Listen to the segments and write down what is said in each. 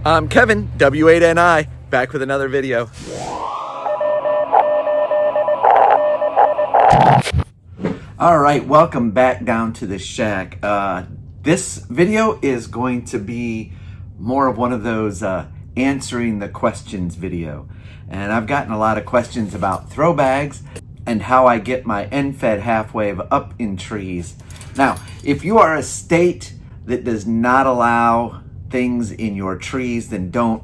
I'm Kevin, W8NI, back with another video. All right, welcome back down to the shack. This video is going to be more of one of those answering the questions video. And I've gotten a lot of questions about throw bags and how I get my end-fed half wave up in trees. Now, if you are a state that does not allow things in your trees, then don't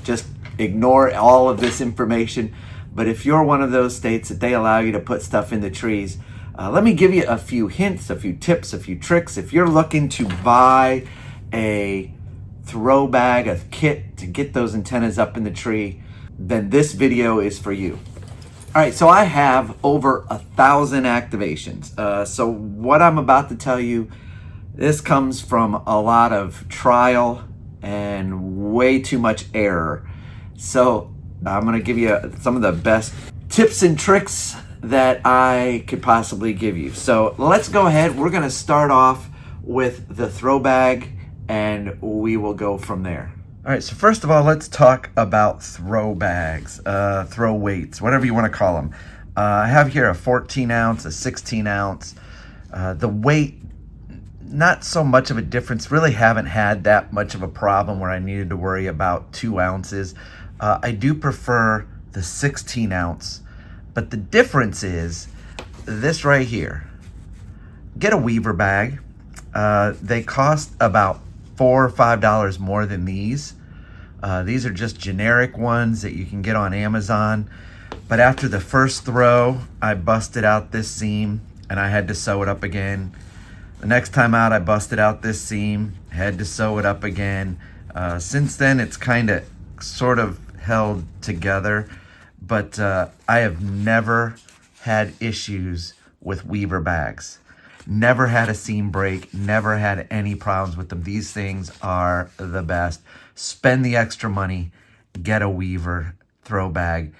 just ignore all of this information. But if you're one of those states that they allow you to put stuff in the trees, let me give you a few hints, a few tips, a few tricks. If you're looking to buy a throw bag, a kit to get those antennas up in the tree, then this video is for you. All right, so I have over 1,000 activations. So what I'm about to tell you, this comes from a lot of trial and way too much error. So I'm gonna give you some of the best tips and tricks that I could possibly give you. So let's go ahead. We're gonna start off with the throw bag and we will go from there. All right, so first of all, let's talk about throw bags, throw weights, whatever you wanna call them. I have here a 14 ounce, a 16 ounce. The weight, not so much of a difference. Really haven't had that much of a problem where I needed to worry about 2 ounces. I do prefer the 16 ounce, but the difference is this right here. Get a weaver bag. They cost about $4 or $5 more than these. These are just generic ones that you can get on Amazon. But after the first throw, I busted out this seam and I had to sew it up again. The next time out, I busted out this seam, had to sew it up again. Since then, it's kind of sort of held together, but I have never had issues with weaver bags. Never had a seam break, never had any problems with them. These things are the best. Spend the extra money, get a weaver throw bag,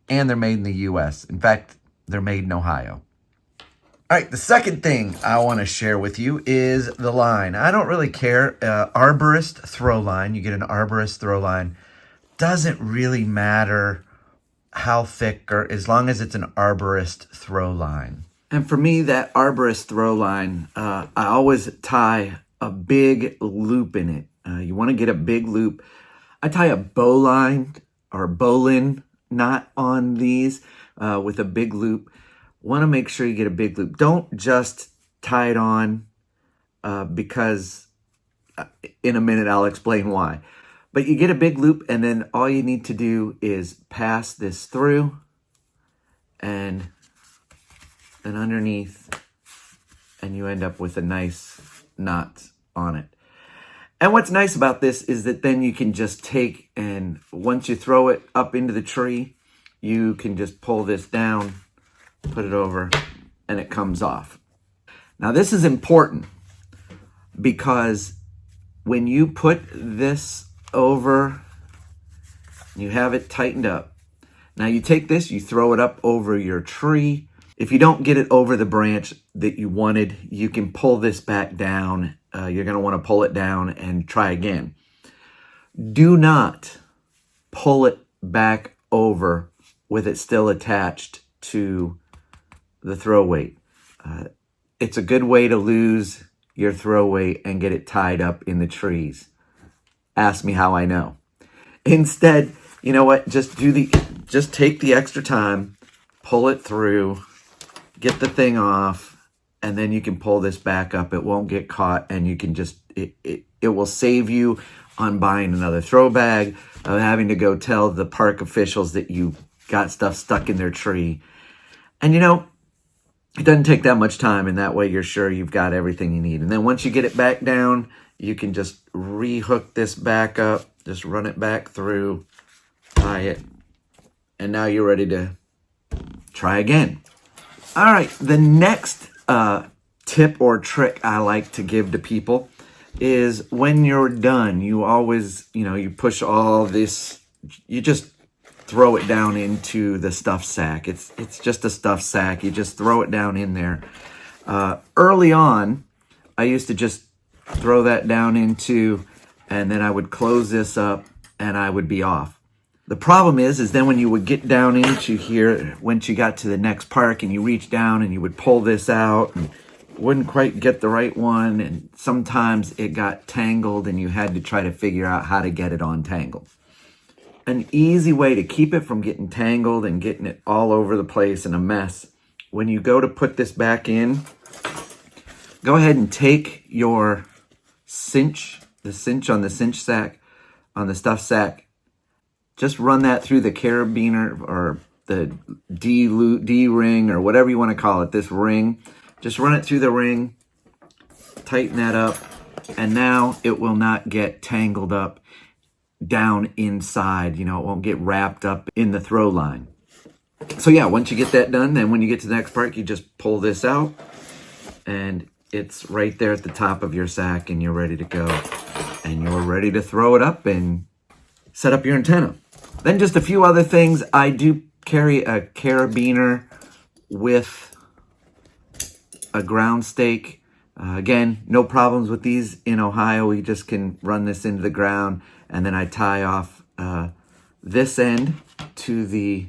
and they're made in the US. In fact, they're made in Ohio. All right, the second thing I want to share with you is the line. I don't really care. Arborous throw line, you get an Arborous throw line. Doesn't really matter how thick, or as long as it's an arborist throw line. And for me, that arborist throw line, I always tie a big loop in it. You want to get a big loop. I tie a bowline or bowline knot on these with a big loop. Want to make sure you get a big loop. Don't just tie it on because in a minute I'll explain why. But you get a big loop, and then all you need to do is pass this through and then underneath, and you end up with a nice knot on it. And what's nice about this is that then you can just take, and once you throw it up into the tree, you can just pull this down, put it over, and it comes off. Now this is important because when you put this over, you have it tightened up. Now you take this, you throw it up over your tree. If you don't get it over the branch that you wanted, you can pull this back down. You're gonna wanna pull it down and try again. Do not pull it back over with it still attached to the throw weight. It's a good way to lose your throw weight and get it tied up in the trees. Ask me how I know. Instead, you know what? Just take the extra time, pull it through, get the thing off, and then you can pull this back up. It won't get caught, and you can just it will save you on buying another throw bag, of having to go tell the park officials that you got stuff stuck in their tree. And you know, it doesn't take that much time, and that way you're sure you've got everything you need. And then once you get it back down, you can just re-hook this back up, just run it back through, tie it, and now you're ready to try again. All right, the next tip or trick I like to give to people is when you're done, you always, you push all this, you just throw it down into the stuff sack. It's just a stuff sack. You just throw it down in there. Early on, I used to just throw that down into and then I would close this up and I would be off. The problem is then when you would get down into here, once you got to the next park and you reach down and you would pull this out and wouldn't quite get the right one, and sometimes it got tangled and you had to try to figure out how to get it untangled. An easy way to keep it from getting tangled and getting it all over the place and a mess, when you go to put this back in, go ahead and take your cinch, the cinch on the cinch sack, on the stuff sack, just run that through the carabiner or the D-ring or whatever you want to call it, this ring. Just run it through the ring, tighten that up, and now it will not get tangled up down inside. You know, it won't get wrapped up in the throw line. So yeah, once you get that done, then when you get to the next part, you just pull this out, and it's right there at the top of your sack, and you're ready to go. And you're ready to throw it up and set up your antenna. Then just a few other things. I do carry a carabiner with a ground stake. Again, no problems with these in Ohio. We just can run this into the ground, and then I tie off this end to the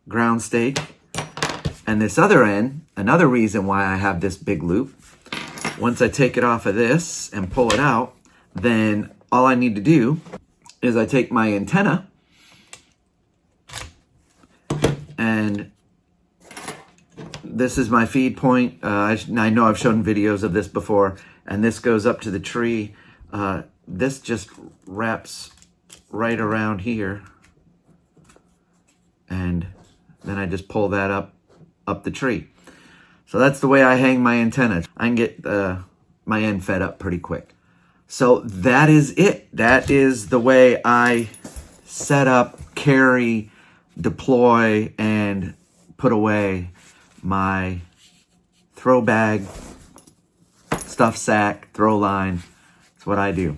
ground stake, and this other end. Another reason why I have this big loop, once I take it off of this and pull it out, then all I need to do is I take my antenna and this is my feed point. I know I've shown videos of this before, and this goes up to the tree. This just wraps right around here, and then I just pull that up the tree. So that's the way I hang my antenna. I can get my end fed up pretty quick. So that is it. That is the way I set up, carry, deploy, and put away my throw bag, stuff sack, throw line. That's what I do.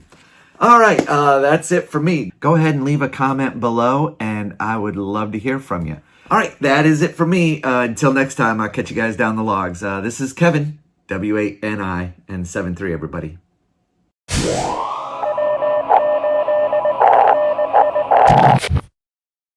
All right, that's it for me. Go ahead and leave a comment below, and I would love to hear from you. All right, that is it for me. Until next time, I'll catch you guys down the logs. This is Kevin, W8NI, and 7-3, everybody.